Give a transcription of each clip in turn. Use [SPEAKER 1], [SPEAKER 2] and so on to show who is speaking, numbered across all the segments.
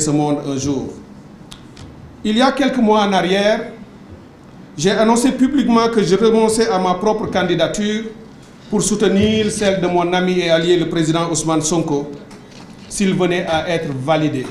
[SPEAKER 1] ce monde un jour. Il y a quelques mois en arrière, j'ai annoncé publiquement que je renonçais à ma propre candidature pour soutenir celle de mon ami et allié, le président Ousmane Sonko, s'il venait à être validé.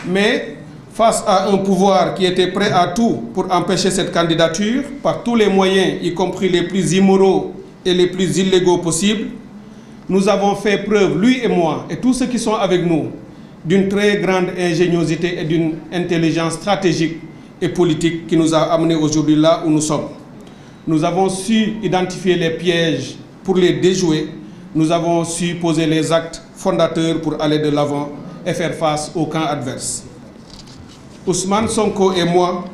[SPEAKER 1] Mais face à un pouvoir qui était prêt à tout pour empêcher cette candidature, par tous les moyens, y compris les plus immoraux et les plus illégaux possibles, nous avons fait preuve, lui et moi, et tous ceux qui sont avec nous, d'une très grande ingéniosité et d'une intelligence stratégique et politique qui nous a amenés aujourd'hui là où nous sommes. Nous avons su identifier les pièges pour les déjouer. Nous avons su poser les actes fondateurs pour aller de l'avant et faire face au camp adverse. Ousmane Sonko et moi,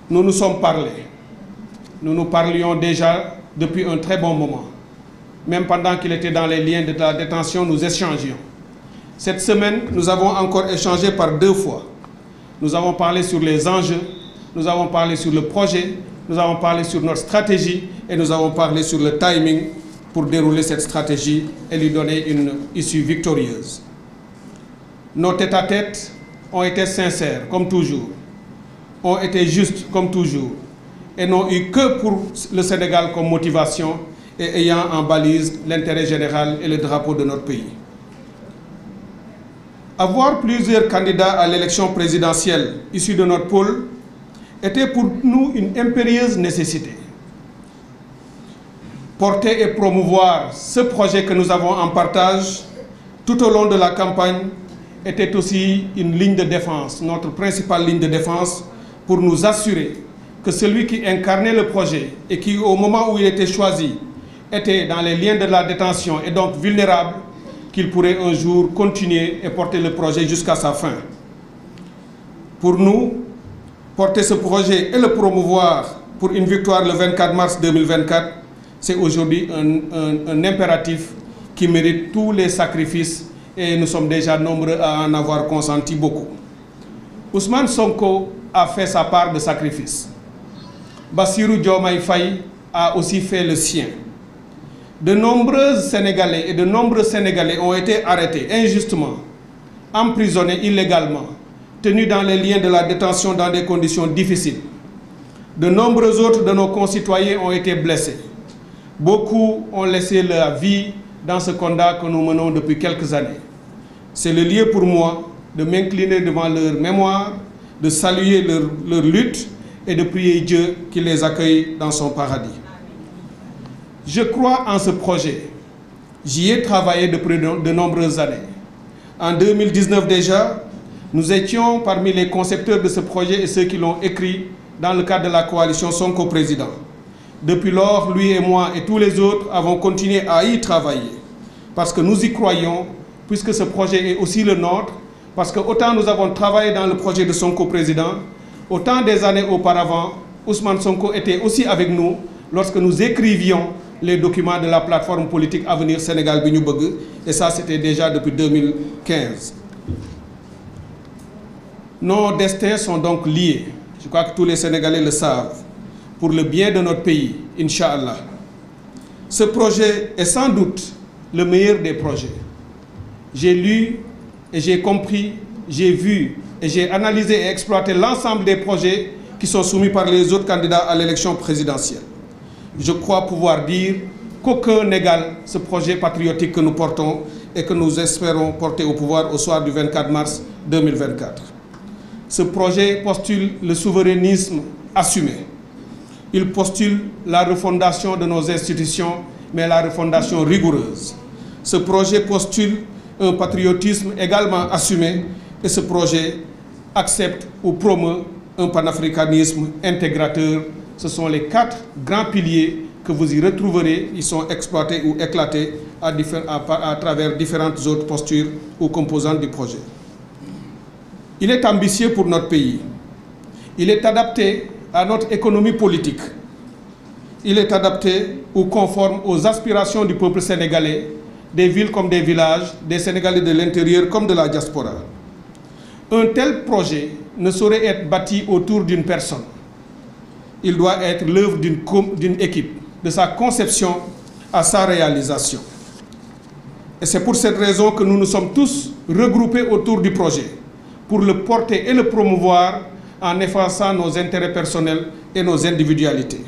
[SPEAKER 1] nous nous sommes parlé. Nous nous parlions déjà depuis un très bon moment. Même pendant qu'il était dans les liens de la détention, nous échangions. Cette semaine, nous avons encore échangé par 2 fois. Nous avons parlé sur les enjeux, nous avons parlé sur le projet, nous avons parlé sur notre stratégie et nous avons parlé sur le timing pour dérouler cette stratégie et lui donner une issue victorieuse. Nos tête-à-tête ont été sincères, comme toujours, ont été justes, comme toujours, et n'ont eu que pour le Sénégal comme motivation et ayant en balise l'intérêt général et le drapeau de notre pays. Avoir plusieurs candidats à l'élection présidentielle issus de notre pôle était pour nous une impérieuse nécessité. Porter et promouvoir ce projet que nous avons en partage tout au long de la campagne était aussi une ligne de défense, notre principale ligne de défense, pour nous assurer que celui qui incarnait le projet et qui, au moment où il était choisi, était dans les liens de la détention et donc vulnérable, qu'il pourrait un jour continuer et porter le projet jusqu'à sa fin. Pour nous, porter ce projet et le promouvoir pour une victoire le 24 mars 2024, c'est aujourd'hui un impératif qui mérite tous les sacrifices et nous sommes déjà nombreux à en avoir consenti beaucoup. Ousmane Sonko a fait sa part de sacrifice. Bassirou Diomaye Faye a aussi fait le sien. De nombreux Sénégalais et de nombreux Sénégalais ont été arrêtés injustement, emprisonnés illégalement, tenus dans les liens de la détention dans des conditions difficiles. De nombreux autres de nos concitoyens ont été blessés. Beaucoup ont laissé leur vie dans ce combat que nous menons depuis quelques années. C'est le lieu pour moi de m'incliner devant leur mémoire, de saluer leur lutte et de prier Dieu qu'il les accueille dans son paradis. Je crois en ce projet. J'y ai travaillé depuis de nombreuses années. En 2019 déjà, nous étions parmi les concepteurs de ce projet et ceux qui l'ont écrit dans le cadre de la coalition Sonko Président. Depuis lors, lui et moi et tous les autres avons continué à y travailler parce que nous y croyons, puisque ce projet est aussi le nôtre, parce que autant nous avons travaillé dans le projet de Sonko Président, autant des années auparavant, Ousmane Sonko était aussi avec nous lorsque nous écrivions les documents de la plateforme politique Avenir Sénégal bi ñu bëgg, et ça c'était déjà depuis 2015. Nos destins sont donc liés, je crois que tous les Sénégalais le savent, pour le bien de notre pays, Inch'Allah. Ce projet est sans doute le meilleur des projets. J'ai lu et j'ai compris, j'ai vu et j'ai analysé et exploité l'ensemble des projets qui sont soumis par les autres candidats à l'élection présidentielle. Je crois pouvoir dire qu'aucun n'égale ce projet patriotique que nous portons et que nous espérons porter au pouvoir au soir du 24 mars 2024. Ce projet postule le souverainisme assumé. Il postule la refondation de nos institutions, mais la refondation rigoureuse. Ce projet postule un patriotisme également assumé et ce projet accepte ou promeut un panafricanisme intégrateur. Ce sont les 4 grands piliers que vous y retrouverez. Ils sont exploités ou éclatés à travers différentes autres postures ou composantes du projet. Il est ambitieux pour notre pays. Il est adapté à notre économie politique. Il est adapté ou conforme aux aspirations du peuple sénégalais, des villes comme des villages, des Sénégalais de l'intérieur comme de la diaspora. Un tel projet ne saurait être bâti autour d'une personne. Il doit être l'œuvre d'une équipe, de sa conception à sa réalisation. Et c'est pour cette raison que nous nous sommes tous regroupés autour du projet, pour le porter et le promouvoir en effaçant nos intérêts personnels et nos individualités.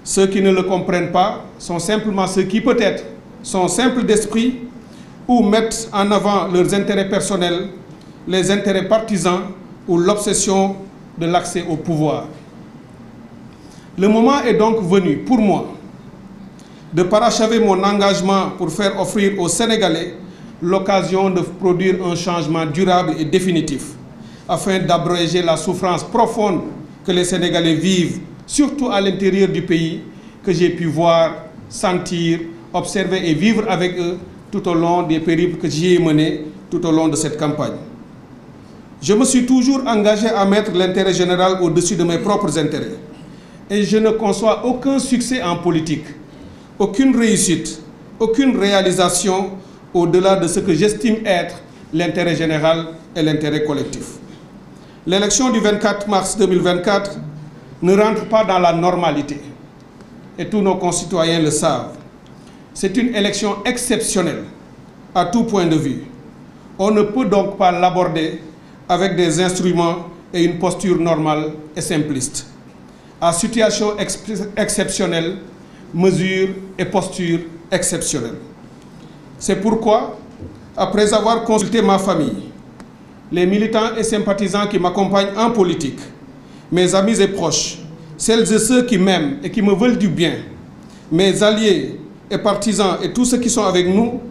[SPEAKER 1] Ceux qui ne le comprennent pas sont simplement ceux qui peut-être sont simples d'esprit ou mettent en avant leurs intérêts personnels, les intérêts partisans ou l'obsession de l'accès au pouvoir. Le moment est donc venu pour moi de parachever mon engagement pour faire offrir aux Sénégalais l'occasion de produire un changement durable et définitif afin d'abréger la souffrance profonde que les Sénégalais vivent, surtout à l'intérieur du pays, que j'ai pu voir, sentir, observer et vivre avec eux tout au long des périples que j'y ai menés tout au long de cette campagne. Je me suis toujours engagé à mettre l'intérêt général au-dessus de mes propres intérêts. Et je ne conçois aucun succès en politique, aucune réussite, aucune réalisation au-delà de ce que j'estime être l'intérêt général et l'intérêt collectif. L'élection du 24 mars 2024 ne rentre pas dans la normalité, et tous nos concitoyens le savent. C'est une élection exceptionnelle à tout point de vue. On ne peut donc pas l'aborder avec des instruments et une posture normale et simpliste. À situation exceptionnelle, mesures et postures exceptionnelles. C'est pourquoi, après avoir consulté ma famille, les militants et sympathisants qui m'accompagnent en politique, mes amis et proches, celles et ceux qui m'aiment et qui me veulent du bien, mes alliés et partisans et tous ceux qui sont avec nous,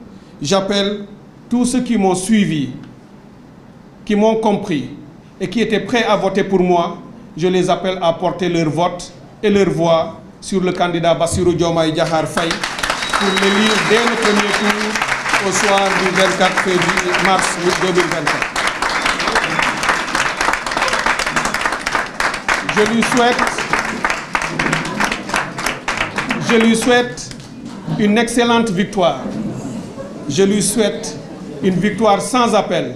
[SPEAKER 1] j'appelle tous ceux qui m'ont suivi, qui m'ont compris et qui étaient prêts à voter pour moi, je les appelle à porter leur vote et leur voix sur le candidat Bassirou Diomaye Diakhar Faye pour l'élire dès le premier tour au soir du 24 février mars 2024. Je lui souhaite une excellente victoire. Je lui souhaite une victoire sans appel,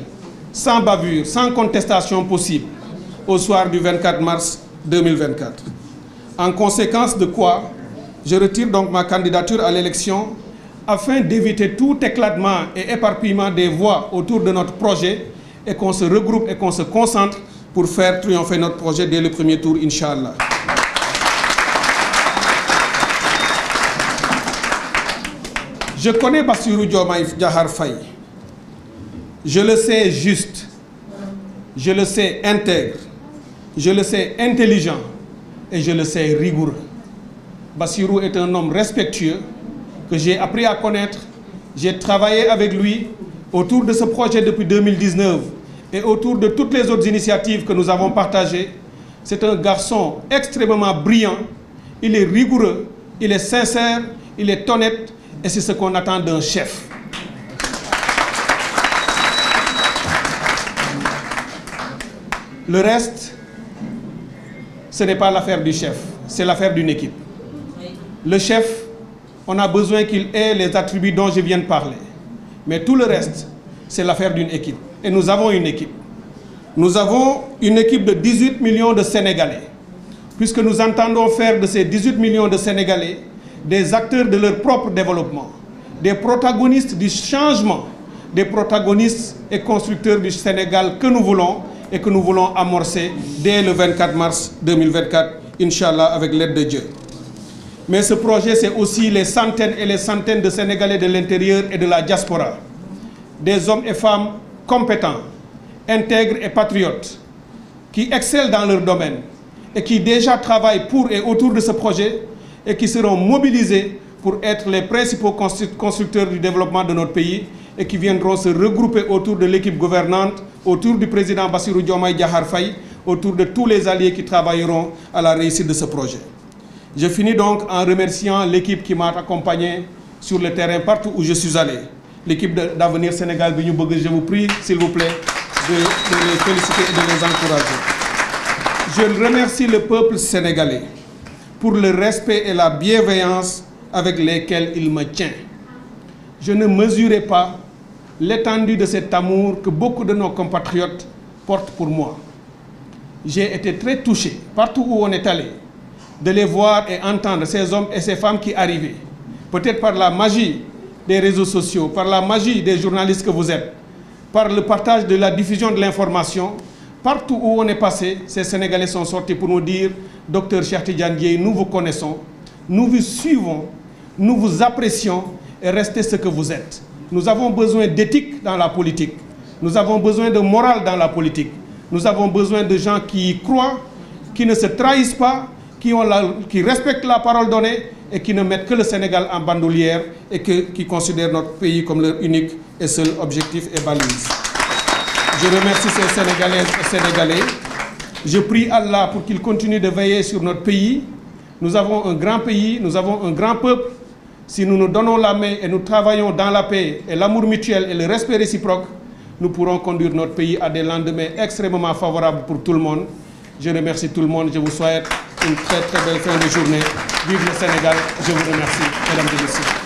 [SPEAKER 1] sans bavure, sans contestation possible au soir du 24 mars 2024. En conséquence de quoi, je retire donc ma candidature à l'élection afin d'éviter tout éclatement et éparpillement des voix autour de notre projet et qu'on se regroupe et qu'on se concentre pour faire triompher notre projet dès le premier tour, Inch'Allah. Je connais Bassirou Diomaye Diakhar Faye. Je le sais juste, je le sais intègre, je le sais intelligent et je le sais rigoureux. Bassirou est un homme respectueux que j'ai appris à connaître. J'ai travaillé avec lui autour de ce projet depuis 2019 et autour de toutes les autres initiatives que nous avons partagées. C'est un garçon extrêmement brillant, il est rigoureux, il est sincère, il est honnête et c'est ce qu'on attend d'un chef. Le reste, ce n'est pas l'affaire du chef, c'est l'affaire d'une équipe. Le chef, on a besoin qu'il ait les attributs dont je viens de parler. Mais tout le reste, c'est l'affaire d'une équipe. Et nous avons une équipe. Nous avons une équipe de 18 millions de Sénégalais. Puisque nous entendons faire de ces 18 millions de Sénégalais des acteurs de leur propre développement, des protagonistes du changement, des protagonistes et constructeurs du Sénégal que nous voulons et que nous voulons amorcer dès le 24 mars 2024, Inch'Allah, avec l'aide de Dieu. Mais ce projet, c'est aussi les centaines et les centaines de Sénégalais de l'intérieur et de la diaspora. Des hommes et femmes compétents, intègres et patriotes, qui excellent dans leur domaine et qui déjà travaillent pour et autour de ce projet et qui seront mobilisés pour être les principaux constructeurs du développement de notre pays et qui viendront se regrouper autour de l'équipe gouvernante, autour du président Bassirou Diomaye Diakhar Faye, autour de tous les alliés qui travailleront à la réussite de ce projet. Je finis donc en remerciant l'équipe qui m'a accompagné sur le terrain partout où je suis allé. L'équipe d'Avenir Sénégal, je vous prie, s'il vous plaît, de les féliciter et de les encourager. Je remercie le peuple sénégalais pour le respect et la bienveillance avec lesquels il me tient. Je ne mesurais pas l'étendue de cet amour que beaucoup de nos compatriotes portent pour moi. J'ai été très touché, partout où on est allé, de les voir et entendre ces hommes et ces femmes qui arrivaient, peut-être par la magie des réseaux sociaux, par la magie des journalistes que vous êtes, par le partage de la diffusion de l'information, partout où on est passé, ces Sénégalais sont sortis pour nous dire « Docteur Cheikh Tidiane Dièye, nous vous connaissons, nous vous suivons, nous vous apprécions et restez ce que vous êtes. Nous avons besoin d'éthique dans la politique. Nous avons besoin de morale dans la politique. Nous avons besoin de gens qui y croient, qui ne se trahissent pas, qui respectent la parole donnée et qui ne mettent que le Sénégal en bandoulière et qui considèrent notre pays comme leur unique et seul objectif et balise. Je remercie ces Sénégalaises et Sénégalais. Je prie Allah pour qu'il continue de veiller sur notre pays. Nous avons un grand pays, nous avons un grand peuple. Si nous nous donnons la main et nous travaillons dans la paix et l'amour mutuel et le respect réciproque, nous pourrons conduire notre pays à des lendemains extrêmement favorables pour tout le monde. Je remercie tout le monde. Je vous souhaite une très très belle fin de journée. Vive le Sénégal. Je vous remercie, mesdames et messieurs.